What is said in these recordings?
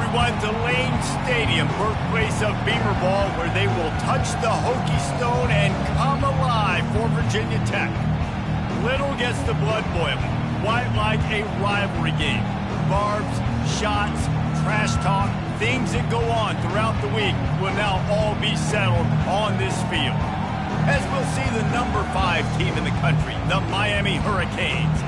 everyone to Lane Stadium, birthplace of Beamer Ball, where they will touch the Hokie Stone and come alive for Virginia Tech. Little gets the blood boiling, quite like a rivalry game. Barbs, shots, trash talk, things that go on throughout the week will now all be settled on this field. As we'll see the number 5 team in the country, the Miami Hurricanes,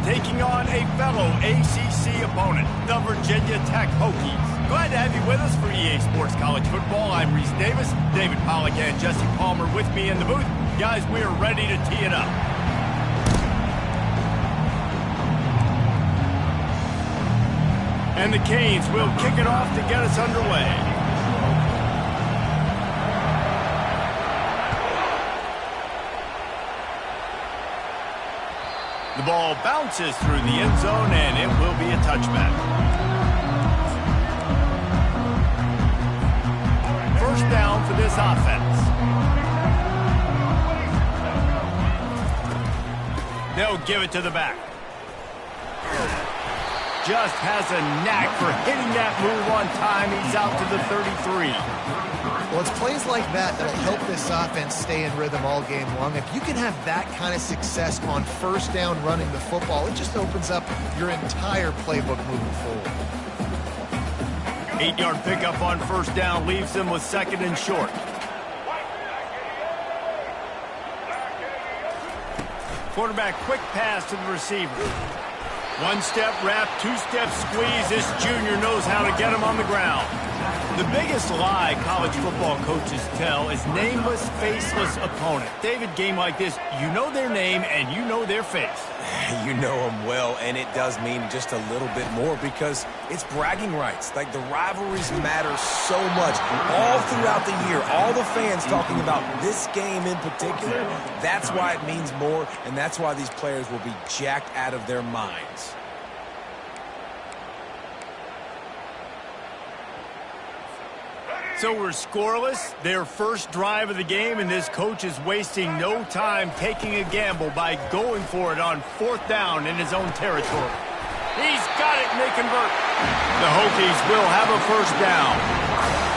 taking on a fellow ACC opponent, the Virginia Tech Hokies. Glad to have you with us for EA Sports College Football. I'm Reese Davis, David Pollack and Jesse Palmer with me in the booth. Guys, we are ready to tee it up. And the Canes will kick it off to get us underway. The ball bounces through the end zone, and it will be a touchback. First down for this offense. They'll give it to the back. Just has a knack for hitting that move on time. He's out to the 33. Well, it's plays like that that'll help this offense stay in rhythm all game long. If you can have that kind of success on first down running the football, it just opens up your entire playbook moving forward. 8-yard pickup on first down leaves them with second and short. Quarterback quick pass to the receiver. One-step wrap, two-step squeeze. This junior knows how to get him on the ground. The biggest lie college football coaches tell is nameless, faceless opponent. David, game like this, you know their name and you know their face. You know them well, and it does mean just a little bit more because it's bragging rights. Like, the rivalries matter so much. All throughout the year, all the fans talking about this game in particular, that's why it means more, and that's why these players will be jacked out of their minds. So we're scoreless, their first drive of the game, and this coach is wasting no time taking a gamble by going for it on fourth down in his own territory. He's got it, and they convert. The Hokies will have a first down.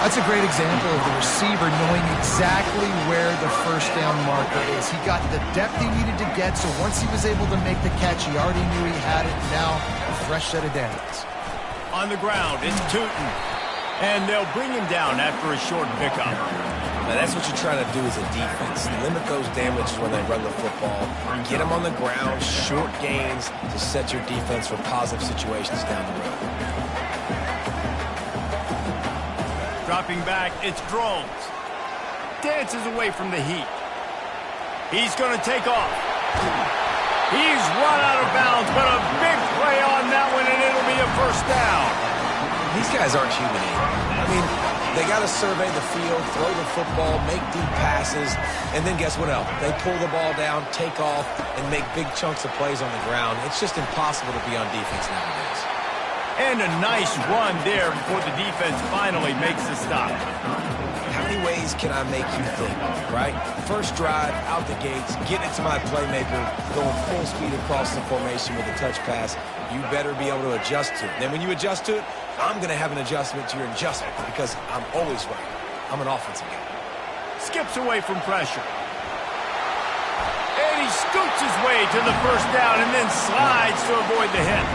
That's a great example of the receiver knowing exactly where the first down marker is. He got the depth he needed to get, so once he was able to make the catch, he already knew he had it. Now, a fresh set of downs. On the ground, it's Tootin. And they'll bring him down after a short pickup. Now, that's what you're trying to do as a defense. Limit those damages when they run the football. Get them on the ground, short gains to set your defense for positive situations down the road. Dropping back, it's Drones. Dances away from the heat. He's going to take off. He's run out of bounds, but a big play on that one, and it'll be a first down. These guys aren't human either. I mean, they got to survey the field, throw the football, make deep passes, and then guess what else? They pull the ball down, take off, and make big chunks of plays on the ground. It's just impossible to be on defense nowadays. And a nice run there before the defense finally makes the stop. How many ways can I make you think, right? First drive, out the gates, get it to my playmaker, going full speed across the formation with a touch pass. You better be able to adjust to it. Then when you adjust to it, I'm going to have an adjustment to your adjustment because I'm always right. I'm an offensive guy. Skips away from pressure. And he scoots his way to the first down and then slides to avoid the hit.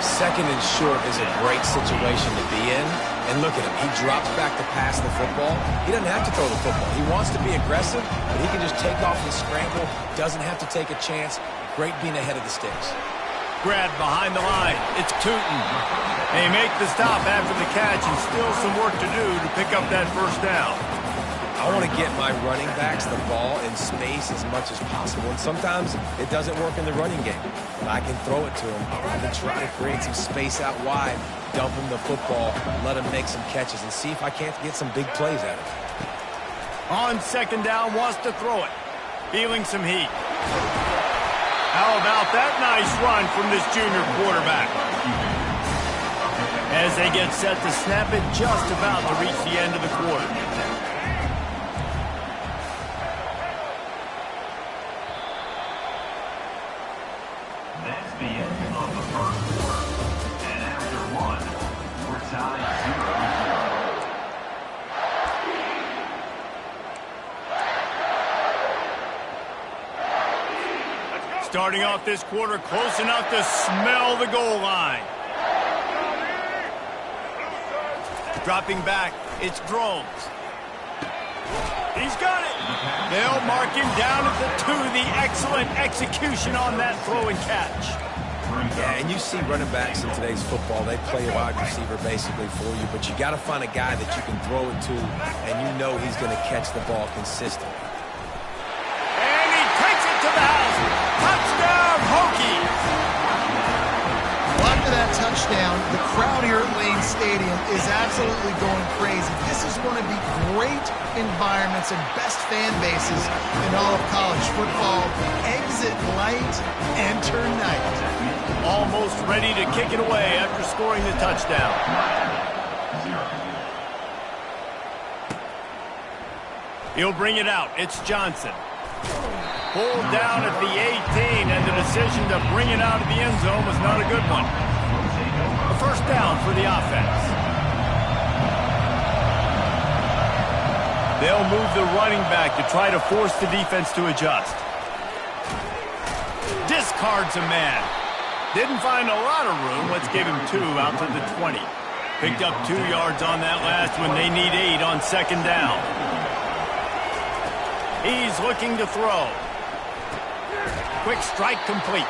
Second and short is a great situation to be in. And look at him. He drops back to pass the football. He doesn't have to throw the football. He wants to be aggressive, but he can just take off and scramble. Doesn't have to take a chance. Great being ahead of the sticks. Grabbed behind the line. It's Tootin. They make the stop after the catch and still some work to do to pick up that first down. I want to get my running backs the ball in space as much as possible. And sometimes it doesn't work in the running game. But I can throw it to them. I can try to create some space out wide, dump them the football, let them make some catches, and see if I can't get some big plays out of it. On second down, wants to throw it. Feeling some heat. How about that nice run from this junior quarterback? As they get set to snap it, just about to reach the end of the quarter. That's the end of the first quarter. And after one, we're tied. Starting off this quarter close enough to smell the goal line. Dropping back, it's Drones. He's got it. They'll mark him down at the 2. The excellent execution on that throw and catch. Yeah, and you see running backs in today's football, they play a wide receiver basically for you, but you got to find a guy that you can throw it to, and you know he's going to catch the ball consistently. And he takes it to the house. Touchdown, Hokies! After that touchdown, the crowd here at Lane Stadium is absolutely going crazy. This is one of the great environments and best fan bases in all of college football. Exit light, enter night. Almost ready to kick it away after scoring the touchdown. He'll bring it out. It's Johnson. Pulled down at the 18, and the decision to bring it out of the end zone was not a good one. A first down for the offense. They'll move the running back to try to force the defense to adjust. Discards a man. Didn't find a lot of room. Let's give him 2 out to the 20. Picked up 2 yards on that last one. They need 8 on second down. He's looking to throw. Quick strike complete.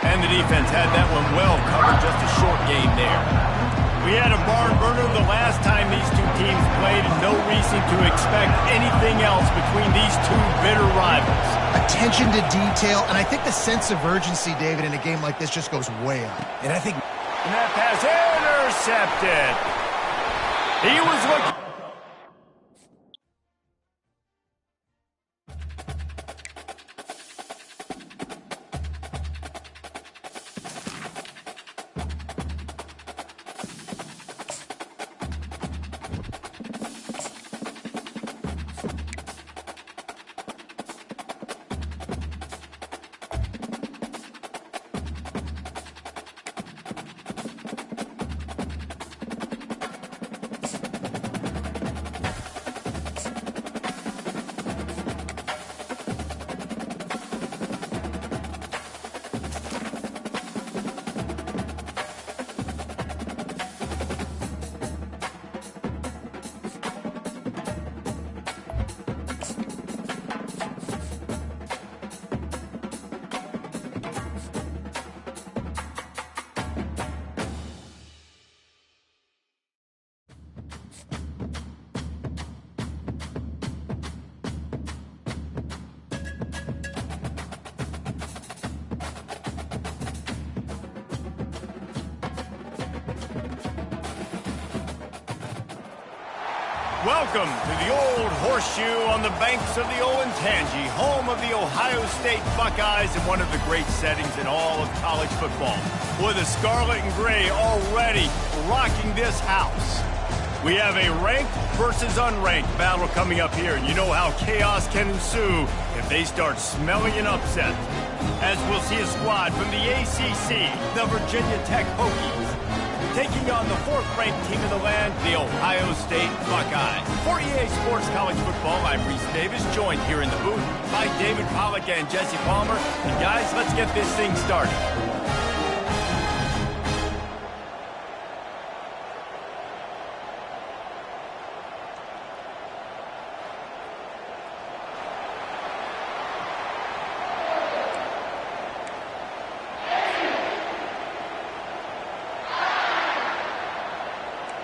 And the defense had that one well covered, just a short game there. We had a barn burner the last time these two teams played, and no reason to expect anything else between these two bitter rivals. Attention to detail, and I think the sense of urgency, David, in a game like this just goes way up. And I think... And that pass intercepted. He was looking... Welcome to the old horseshoe on the banks of the Ncaa, home of the Ohio State Buckeyes and one of the great settings in all of college football. With the scarlet and gray already rocking this house. We have a ranked versus unranked battle coming up here, and you know how chaos can ensue if they start smelling an upset. As we'll see a squad from the ACC, the Virginia Tech Hokies, taking on the 4th-ranked team in the land, the Ohio State Buckeyes. For EA Sports College Football, I'm Reese Davis, joined here in the booth by David Pollack and Jesse Palmer. And guys, let's get this thing started.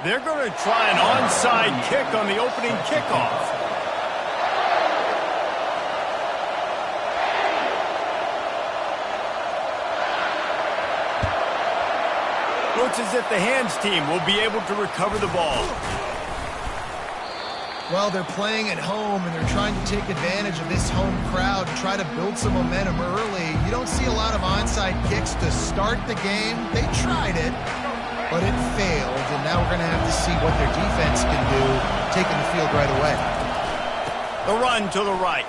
They're going to try an onside kick on the opening kickoff. Looks as if the hands team will be able to recover the ball. Well, they're playing at home, and they're trying to take advantage of this home crowd and try to build some momentum early. You don't see a lot of onside kicks to start the game. They tried it, but it failed, and now we're going to have to see what their defense can do, taking the field right away. The run to the right.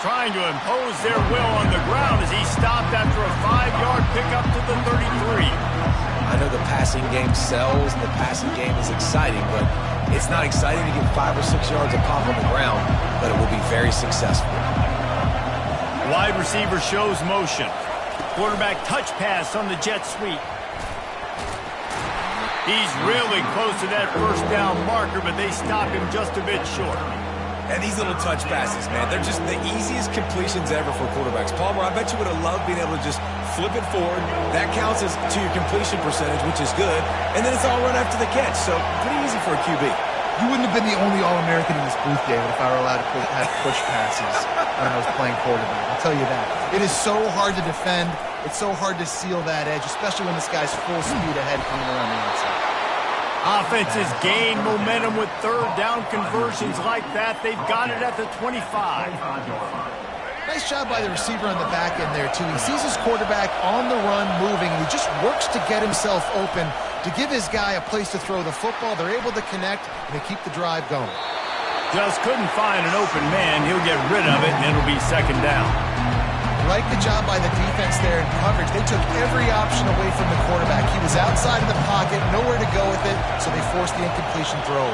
Trying to impose their will on the ground as he stopped after a 5-yard pickup to the 33. I know the passing game sells, and the passing game is exciting, but it's not exciting to get 5 or 6 yards of pop on the ground, but it will be very successful. wide receiver shows motion. Quarterback touch pass on the jet sweep. He's really close to that first down marker, but they stop him just a bit short. And these little touch passes, man, they're just the easiest completions ever for quarterbacks. Palmer, I bet you would have loved being able to just flip it forward. That counts as to your completion percentage, which is good. And then it's all run after the catch, so pretty easy for a QB. You wouldn't have been the only All-American in this booth, David, if I were allowed to have push passes when I was playing quarterback. I'll tell you that. It is so hard to defend. It's so hard to seal that edge, especially when this guy's full speed ahead coming around the outside. Offenses gain momentum with third down conversions like that. They've got it at the 25. Nice job by the receiver on the back end there, too. He sees his quarterback on the run moving, and he just works to get himself open to give his guy a place to throw the football. They're able to connect, and they keep the drive going. Just couldn't find an open man. He'll get rid of it, and it'll be second down. Like the job by the defense there in coverage. They took every option away from the quarterback. He was outside of the pocket, nowhere to go with it, so they forced the incompletion throw.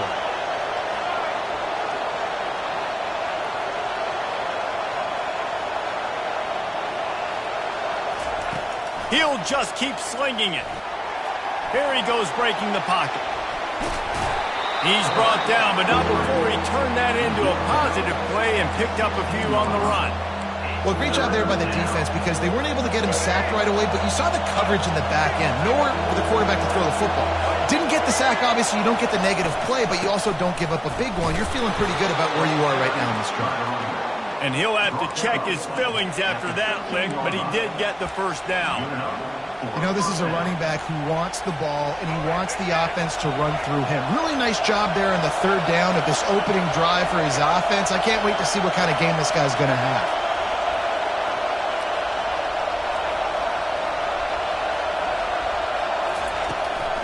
He'll just keep slinging it. Here he goes breaking the pocket. He's brought down, but not before he turned that into a positive play and picked up a few on the run. Well, great job there by the defense because they weren't able to get him sacked right away, but you saw the coverage in the back end. Nowhere for the quarterback to throw the football. Didn't get the sack, obviously. You don't get the negative play, but you also don't give up a big one. You're feeling pretty good about where you are right now in this drive. And he'll have to check his feelings after that lick, but he did get the first down. You know, this is a running back who wants the ball, and he wants the offense to run through him. Really nice job there on the third down of this opening drive for his offense. I can't wait to see what kind of game this guy's going to have.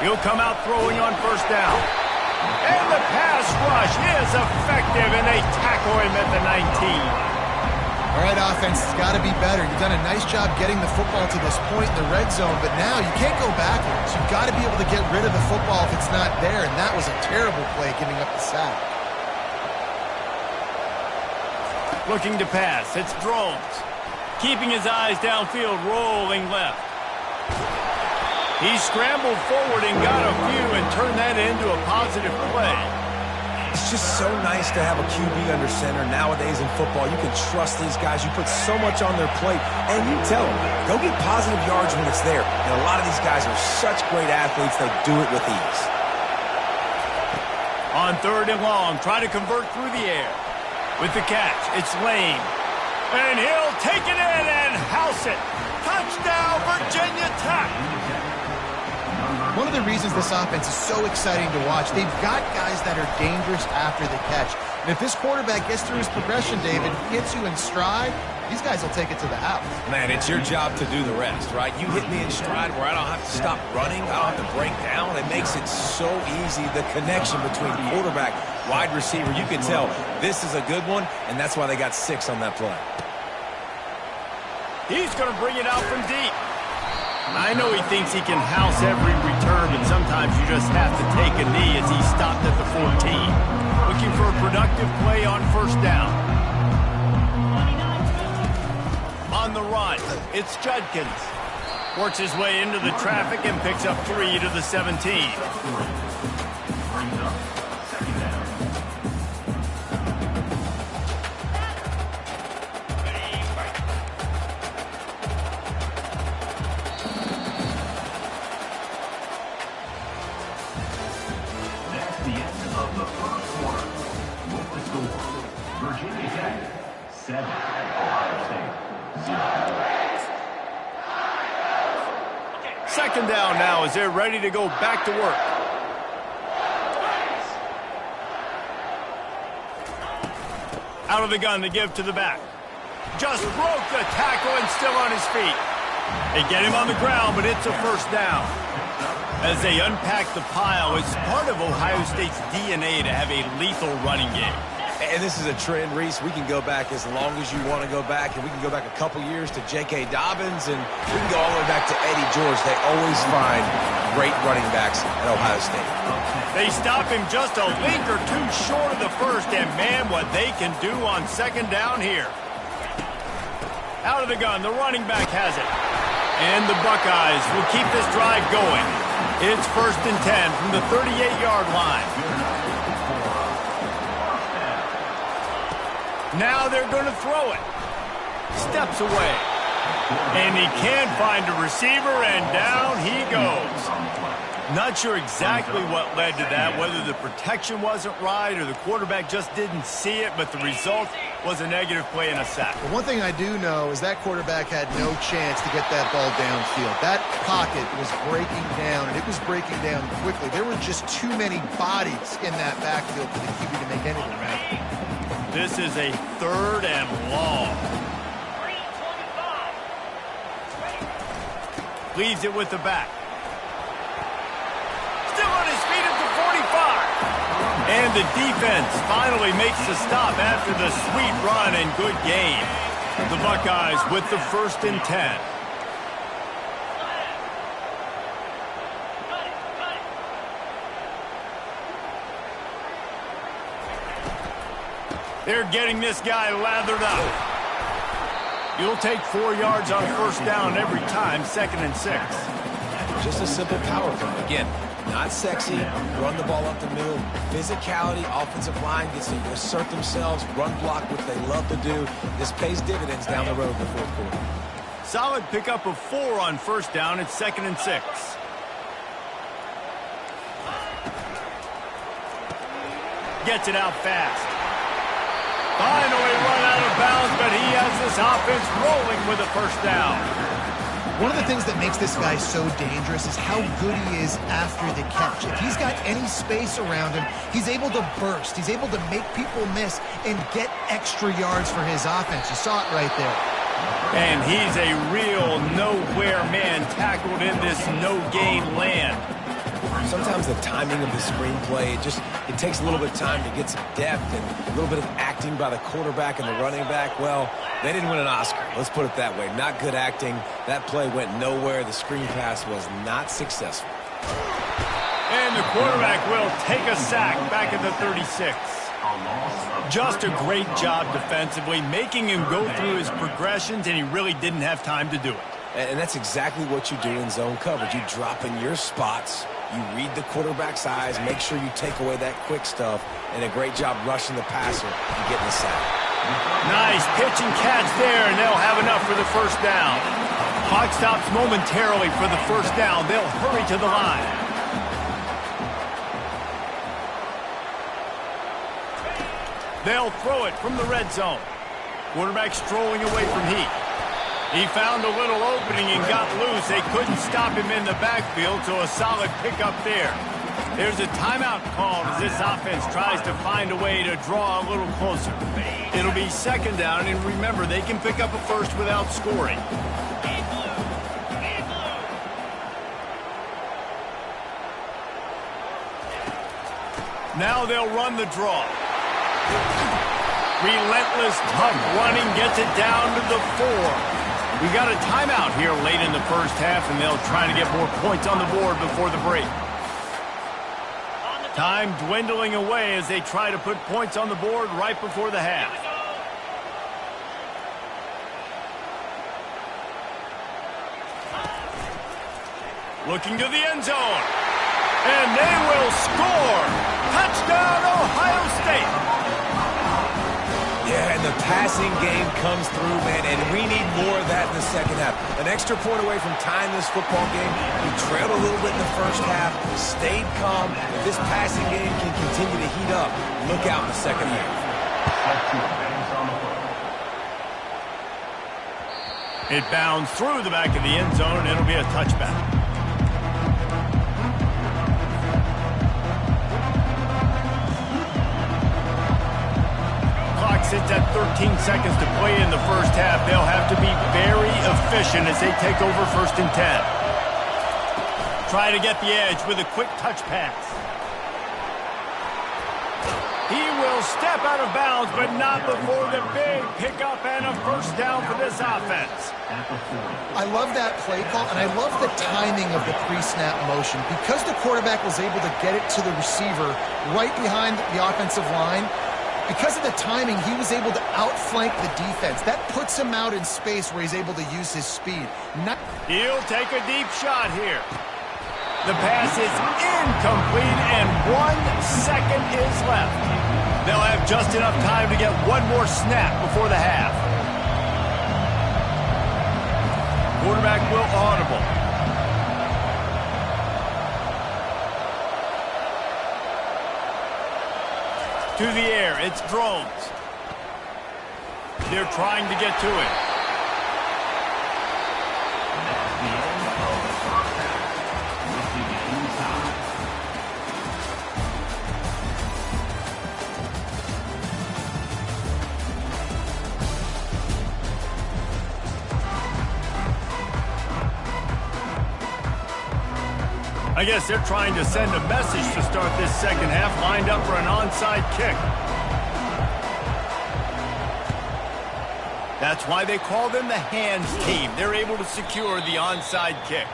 He'll come out throwing on first down. And the pass rush is effective, and they tackle him at the 19. All right, offense, it's got to be better. You've done a nice job getting the football to this point in the red zone, but now you can't go backwards. You've got to be able to get rid of the football if it's not there, and that was a terrible play giving up the sack. Looking to pass. It's Drones. Keeping his eyes downfield, rolling left. He scrambled forward and got a few and turned that into a positive play. It's just so nice to have a QB under center nowadays in football. You can trust these guys. You put so much on their plate, and you tell them, go get positive yards when it's there. And a lot of these guys are such great athletes, they do it with ease. On third and long, try to convert through the air. With the catch, it's Lane. And he'll take it in and house it. Touchdown, Virginia Tech. One of the reasons this offense is so exciting to watch, they've got guys that are dangerous after the catch. And if this quarterback gets through his progression, David, hits you in stride, these guys will take it to the house. Man, it's your job to do the rest, right? You hit me in stride where I don't have to stop running. I don't have to break down. It makes it so easy, the connection between quarterback, wide receiver. You can tell this is a good one, and that's why they got 6 on that play. He's going to bring it out from deep. I know he thinks he can house every return, but sometimes you just have to take a knee as he stopped at the 14. Looking for a productive play on first down. On the run, it's Judkins. Works his way into the traffic and picks up 3 to the 17. Second down now as they're ready to go back to work. Out of the gun to give to the back. Just broke the tackle and still on his feet. They get him on the ground, but it's a first down. As they unpack the pile, it's part of Ohio State's DNA to have a lethal running game. And this is a trend, Reese. We can go back as long as you want to go back, and we can go back a couple years to J.K. Dobbins, and we can go all the way back to Eddie George. They always find great running backs at Ohio State. They stop him just a link or two short of the first, and man, what they can do on second down here. Out of the gun, the running back has it. And the Buckeyes will keep this drive going. It's 1st and 10 from the 38-yard line. Now they're going to throw it. Steps away. And he can't find a receiver, and down he goes. Not sure exactly what led to that, whether the protection wasn't right or the quarterback just didn't see it, but the result was a negative play and a sack. Well, one thing I do know is that quarterback had no chance to get that ball downfield. That pocket was breaking down, and it was breaking down quickly. There were just too many bodies in that backfield for the QB to make anything happen. This is a 3rd and long. Leaves it with the back. Still on his feet at the 45. And the defense finally makes the stop after the sweet run and good game. The Buckeyes with the 1st and 10. They're getting this guy lathered up. You'll take 4 yards on 1st down every time, 2nd and 6. Just a simple power play. Again, not sexy, run the ball up the middle, physicality, offensive line gets to assert themselves, run block, what they love to do. This pays dividends down the road in the 4th quarter. Solid pickup of 4 on 1st down. It's 2nd and 6. Gets it out fast. Finally run out of bounds, but he has this offense rolling with a 1st down. One of the things that makes this guy so dangerous is how good he is after the catch. If he's got any space around him, he's able to burst. He's able to make people miss and get extra yards for his offense. You saw it right there. And he's a real nowhere man tackled in this no-gain land. Sometimes the timing of the screenplay, it takes a little bit of time to get some depth and a little bit of acting by the quarterback and the running back. Well, they didn't win an Oscar. Let's put it that way. Not good acting. That play went nowhere. The screen pass was not successful. And the quarterback will take a sack back at the 36. Just a great job defensively, making him go through his progressions, and he really didn't have time to do it. And that's exactly what you do in zone coverage. You drop in your spots, you read the quarterback's eyes, make sure you take away that quick stuff, and a great job rushing the passer and getting the sack. Nice pitch and catch there, and they'll have enough for the 1st down. Clock stops momentarily for the 1st down. They'll hurry to the line. They'll throw it from the red zone. Quarterback strolling away from heat. He found a little opening and got loose. They couldn't stop him in the backfield, so a solid pickup there. There's a timeout called as this offense tries to find a way to draw a little closer. It'll be 2nd down, and remember, they can pick up a 1st without scoring. Now they'll run the draw. Relentless, tough running gets it down to the 4. We got a timeout here late in the 1st half, and they'll try to get more points on the board before the break. Time dwindling away as they try to put points on the board right before the half. Looking to the end zone. And they will score. Touchdown, Ohio State. Yeah, and the passing game comes through, man, and we need more of that in the 2nd half. An extra point away from tying this football game. We trailed a little bit in the 1st half, stayed calm. If this passing game can continue to heat up, look out in the 2nd half. It bounds through the back of the end zone, and it'll be a touchback. Sits at 13 seconds to play in the 1st half. They'll have to be very efficient as they take over 1st and 10. Try to get the edge with a quick touch pass. He will step out of bounds, but not before the big pickup and a 1st down for this offense. I love that play call, and I love the timing of the pre-snap motion. Because the quarterback was able to get it to the receiver right behind the offensive line, Because of the timing, he was able to outflank the defense. That puts him out in space where he's able to use his speed. He'll take a deep shot here. The pass is incomplete, and 1 second is left. They'll have just enough time to get one more snap before the half. Quarterback will audible. To the air, it's drones. They're trying to get to it. I guess they're trying to send a message to start this second half, lined up for an onside kick. That's why they call them the hands team. They're able to secure the onside kick.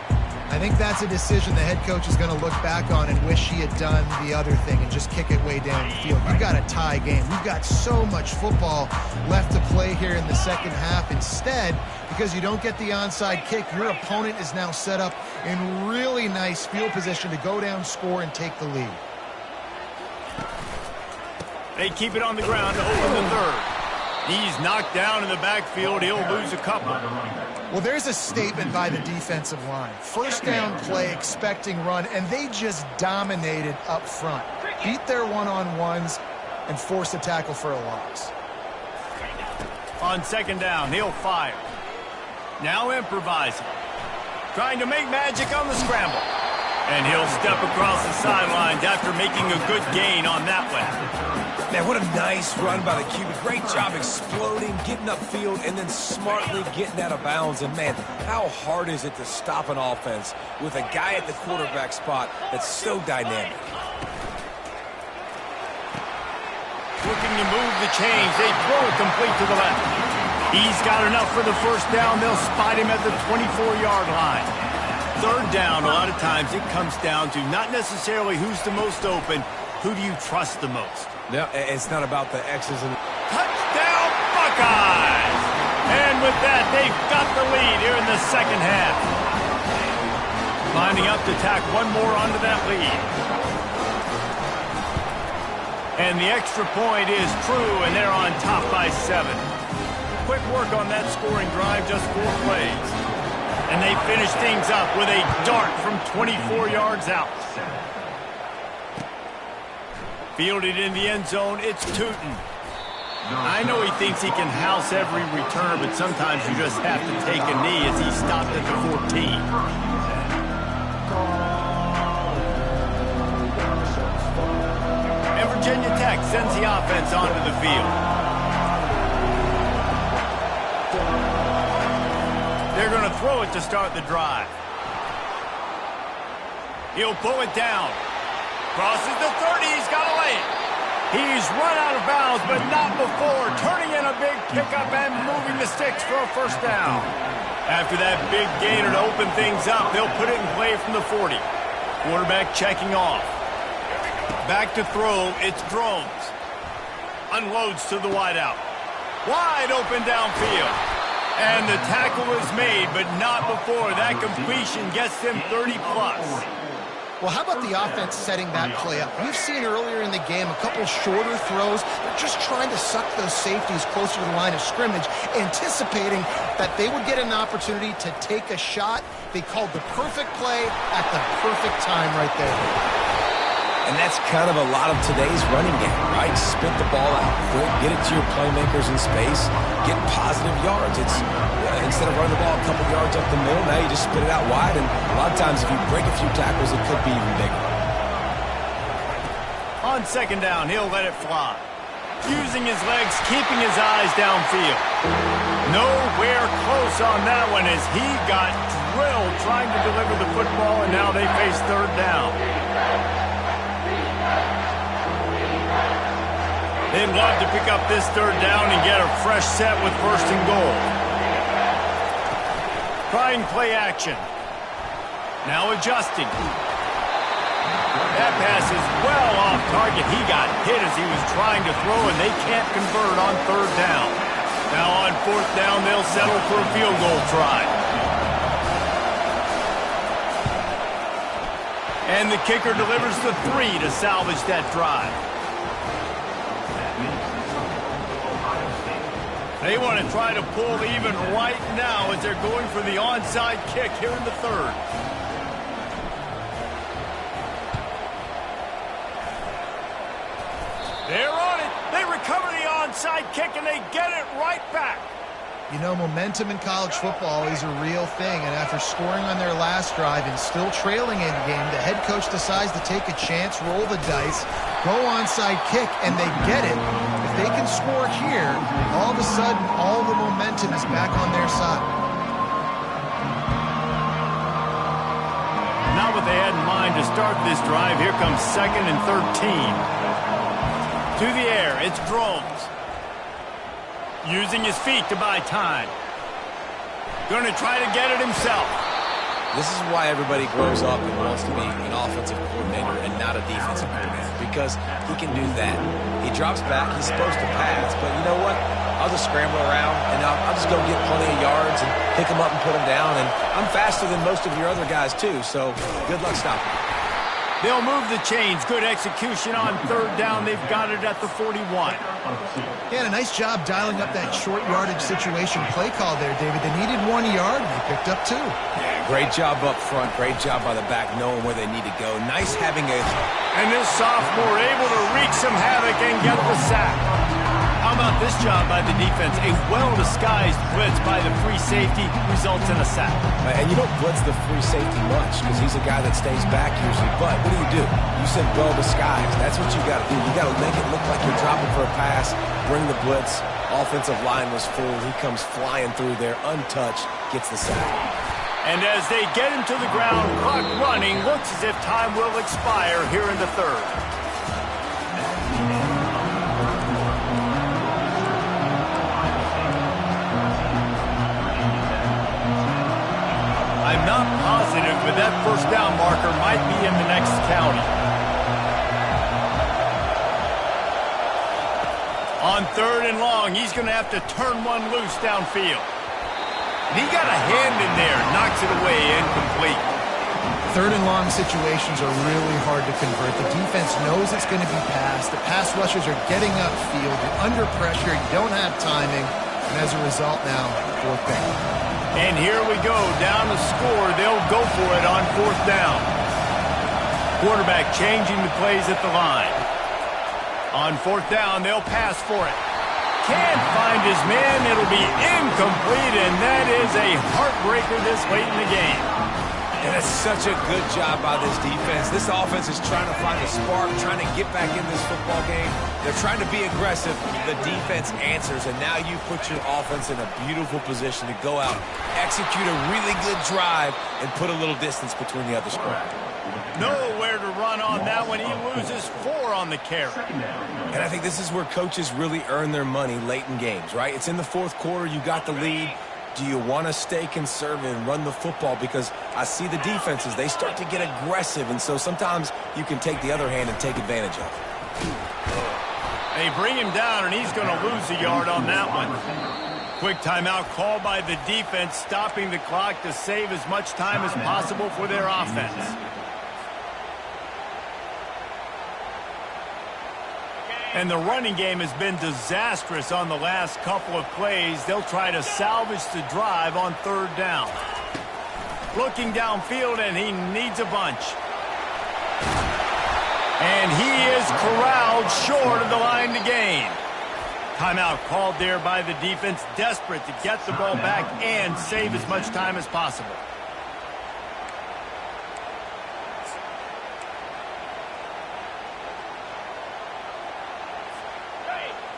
I think that's a decision the head coach is going to look back on and wish he had done the other thing and just kick it way down the field. You've got a tie game. We've got so much football left to play here in the second half. Instead, because you don't get the onside kick, your opponent is now set up in really nice field position to go down, score, and take the lead. They keep it on the ground to open the third. He's knocked down in the backfield. He'll lose a couple. Well, there's a statement by the defensive line. First down play, expecting run, and they just dominated up front. Beat their one-on-ones and forced a tackle for a loss. On second down, he'll fire. Now improvising. Trying to make magic on the scramble. And he'll step across the sidelines after making a good gain on that one. Man, what a nice run by the QB. Great job exploding, getting upfield, and then smartly getting out of bounds. And, man, how hard is it to stop an offense with a guy at the quarterback spot that's so dynamic? Looking to move the chains. They throw it complete to the left. He's got enough for the first down. They'll spot him at the 24-yard line. Third down, a lot of times it comes down to not necessarily who's the most open, who do you trust the most? No, it's not about the X's and... Touchdown, Buckeyes! And with that, they've got the lead here in the second half. Lining up to tack one more onto that lead. And the extra point is true, and they're on top by 7. Quick work on that scoring drive, just 4 plays. And they finish things up with a dart from 24 yards out. Fielded in the end zone, it's Tootin. I know he thinks he can house every return, but sometimes you just have to take a knee as he stopped at the 14. And Virginia Tech sends the offense onto the field. They're going to throw it to start the drive. He'll pull it down. Crosses the 30, he's got to lay it. He's run out of bounds, but not before. Turning in a big pickup and moving the sticks for a first down. After that big gainer to open things up, they'll put it in play from the 40. Quarterback checking off. Back to throw, it's Drones. Unloads to the wideout. Wide open downfield. And the tackle is made, but not before. That completion gets them 30-plus. Well, how about the offense setting that play up? We've seen earlier in the game a couple shorter throws. They're just trying to suck those safeties closer to the line of scrimmage, anticipating that they would get an opportunity to take a shot. They called the perfect play at the perfect time right there. And that's kind of a lot of today's running game, right? Spit the ball out quick, get it to your playmakers in space, get positive yards. It's instead of running the ball a couple yards up the middle, now you just spit it out wide, and a lot of times if you break a few tackles, it could be even bigger. On second down, he'll let it fly. Using his legs, keeping his eyes downfield. Nowhere close on that one as he got drilled trying to deliver the football, and now they face third down. They'd love to pick up this third down and get a fresh set with first and goal. Trying play action. Now adjusting. That pass is well off target. He got hit as he was trying to throw, and they can't convert on third down. Now on fourth down, they'll settle for a field goal try. And the kicker delivers the 3 to salvage that drive. They want to try to pull even right now as they're going for the onside kick here in the third. They're on it. They recover the onside kick, and they get it right back. You know, momentum in college football is a real thing, and after scoring on their last drive and still trailing in the game, the head coach decides to take a chance, roll the dice, go onside kick, and they get it. If they can score here, all of a sudden, all the momentum is back on their side. Not what they had in mind to start this drive. Here comes 2nd and 13. To the air, it's Drones. Using his feet to buy time. Going to try to get it himself. This is why everybody grows up and wants to be an offensive coordinator and not a defensive coordinator, because he can do that. He drops back. He's supposed to pass, but you know what? I'll just scramble around, and I'll just go get plenty of yards and pick them up and put them down, and I'm faster than most of your other guys, too, so good luck stopping me. They'll move the chains. Good execution on third down. They've got it at the 41. Yeah, and a nice job dialing up that short yardage situation play call there, David. They needed 1 yard, and they picked up 2. Yeah, great job up front. Great job by the back knowing where they need to go. Nice having a... And this sophomore able to wreak some havoc and get the sack. How about this job by the defense? A well-disguised blitz by the free safety results in a sack. And you don't blitz the free safety much because he's a guy that stays back usually. But what do? You said well-disguised. That's what you got to do. You got to make it look like you're dropping for a pass, bring the blitz. Offensive line was full. He comes flying through there, untouched, gets the sack. And as they get him to the ground, clock running, looks as if time will expire here in the third. I'm not positive, but that first down marker might be in the next county. On third and long, he's going to have to turn one loose downfield. And he got a hand in there, knocks it away, incomplete. Third and long situations are really hard to convert. The defense knows it's going to be passed. The pass rushers are getting upfield. You're under pressure. You don't have timing. And as a result now, fourth down. And here we go, down the score. They'll go for it on fourth down. Quarterback changing the plays at the line. On fourth down, they'll pass for it. Can't find his man. It'll be incomplete, and that is a heartbreaker this late in the game. And it's such a good job by this defense. This offense is trying to find a spark, trying to get back in this football game. They're trying to be aggressive. The defense answers, and now you put your offense in a beautiful position to go out, execute a really good drive, and put a little distance between the other squad. Nowhere to run on that one. He loses 4 on the carry. And I think this is where coaches really earn their money late in games, right? It's in the fourth quarter. You got the lead. Do you want to stay conservative and run the football? Because I see the defenses, they start to get aggressive, and so sometimes you can take the other hand and take advantage of it. They bring him down, and he's going to lose a yard on that one. Quick timeout called by the defense, stopping the clock to save as much time as possible for their offense. And the running game has been disastrous on the last couple of plays. They'll try to salvage the drive on third down. Looking downfield, and he needs a bunch. And he is corralled short of the line to gain. Timeout called there by the defense, desperate to get the ball back and save as much time as possible.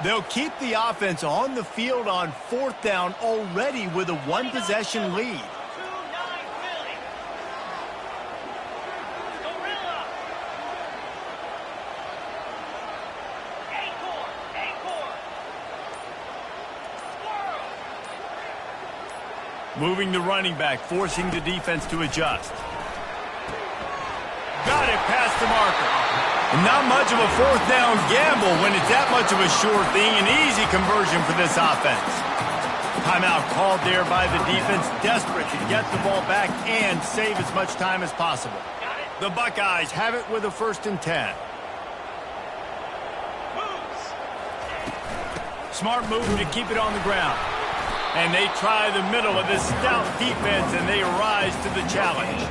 They'll keep the offense on the field on fourth down already with a one-possession lead. Moving the running back, forcing the defense to adjust. Got it past the marker. Not much of a fourth down gamble when it's that much of a sure thing. An easy conversion for this offense. Timeout called there by the defense, desperate to get the ball back and save as much time as possible. The Buckeyes have it with a 1st and 10. Smart move to keep it on the ground. And they try the middle of this stout defense, and they rise to the challenge.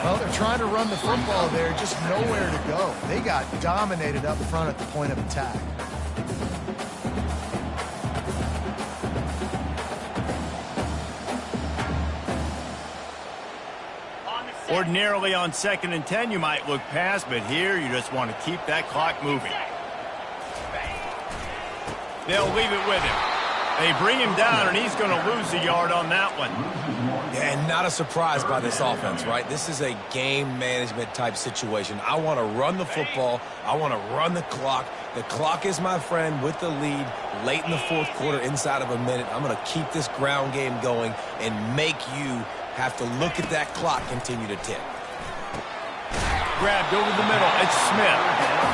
Well, they're trying to run the football there, just nowhere to go. They got dominated up front at the point of attack. Ordinarily on 2nd and 10, you might look past, but here you just want to keep that clock moving. They'll leave it with him. They bring him down, and he's going to lose a yard on that one. Yeah, and not a surprise by this offense, right? This is a game management type situation. I want to run the football. I want to run the clock. The clock is my friend with the lead late in the 4th quarter, inside of a minute. I'm going to keep this ground game going and make you have to look at that clock continue to tick. Grabbed over the middle. It's Smith.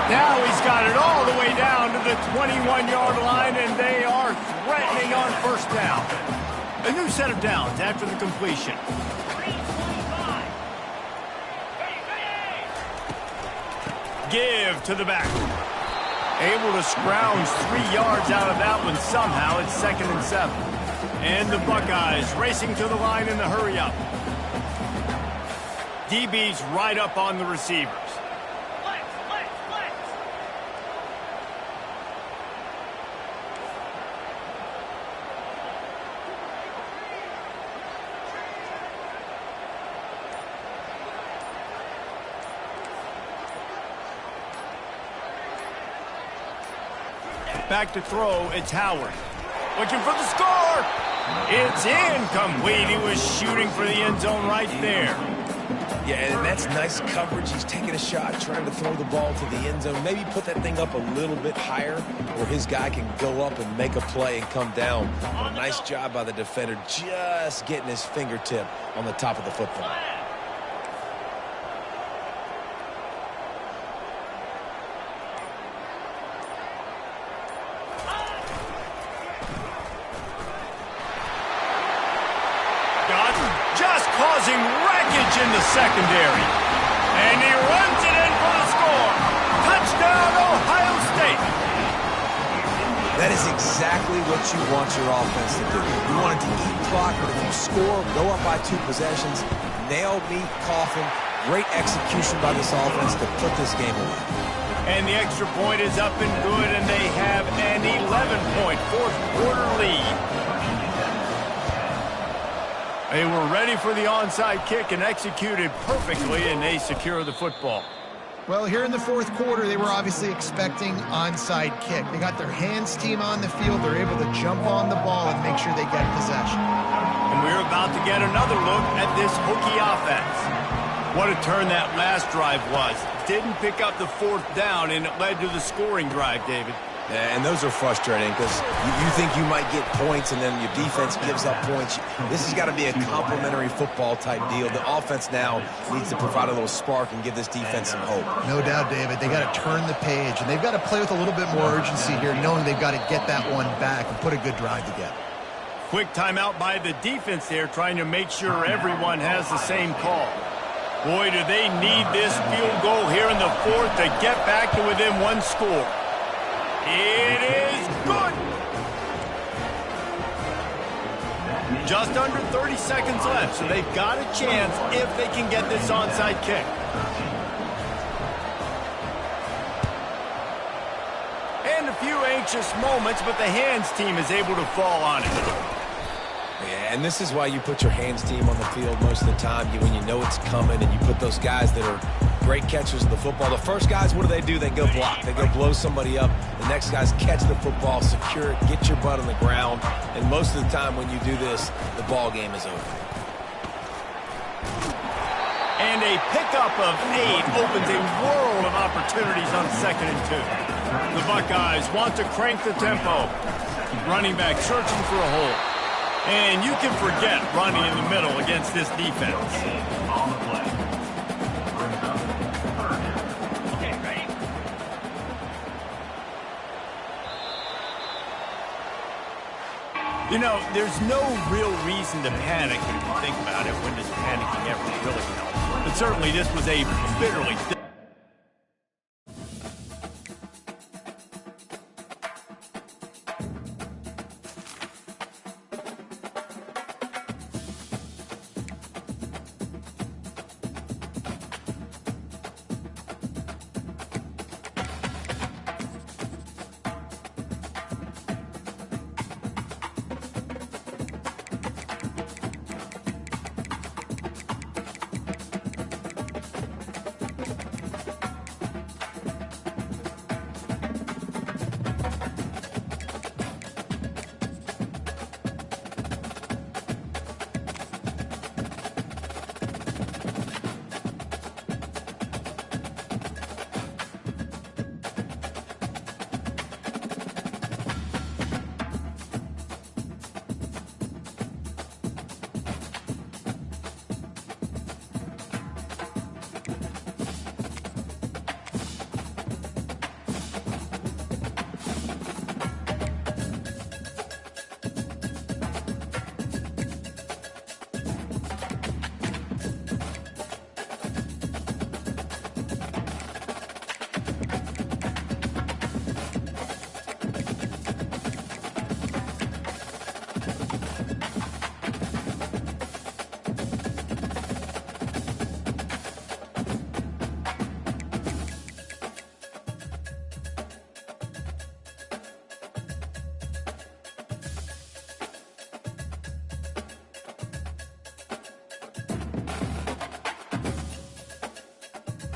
Now he's got it all the way down to the 21-yard line, and they are threatening on 1st down. A new set of downs after the completion. Give to the back. Able to scrounge 3 yards out of that one somehow. It's 2nd and 7. And the Buckeyes racing to the line in the hurry-up. DB's right up on the receivers. Back to throw, it's Howard. Looking for the score. It's incomplete. He was shooting for the end zone right there. Yeah, and that's nice coverage. He's taking a shot, trying to throw the ball to the end zone. Maybe put that thing up a little bit higher where his guy can go up and make a play and come down. But a nice job by the defender just getting his fingertip on the top of the football. Just causing wreckage in the secondary. And he runs it in for the score. Touchdown, Ohio State. That is exactly what you want your offense to do. You want it to eat clock, but if you score, go up by 2 possessions, nail, meet, coffin. Great execution by this offense to put this game away. And the extra point is up and good, and they have an 11-point 4th quarter lead. They were ready for the onside kick and executed perfectly, and they secure the football. Well, here in the 4th quarter, they were obviously expecting onside kick. They got their hands team on the field. They're able to jump on the ball and make sure they get possession. And we're about to get another look at this Hokie offense. What a turn that last drive was. Didn't pick up the 4th down, and it led to the scoring drive, David. Yeah, and those are frustrating because you think you might get points and then your defense gives up points. This has got to be a complementary football type deal. The offense now needs to provide a little spark and give this defense some hope. No doubt, David. They got to turn the page, and they've got to play with a little bit more urgency here, knowing they've got to get that one back and put a good drive together. Quick timeout by the defense there, trying to make sure everyone has the same call. Boy, do they need this field goal here in the 4th to get back to within 1 score. It is good. Just under 30 seconds left, so they've got a chance if they can get this onside kick. And a few anxious moments, but the hands team is able to fall on it. Yeah, and this is why you put your hands team on the field most of the time when you know it's coming, and you put those guys that are great catchers of the football. The first guys, what do? They go block. They go blow somebody up. The next guys catch the football, secure it, get your butt on the ground. And most of the time when you do this, the ball game is over. And a pickup of 8 opens a world of opportunities on 2nd and 2. The Buckeyes want to crank the tempo. Running back searching for a hole. And you can forget running in the middle against this defense. You know, there's no real reason to panic, but if you think about it, when does panicking ever really help? But certainly this was a bitterly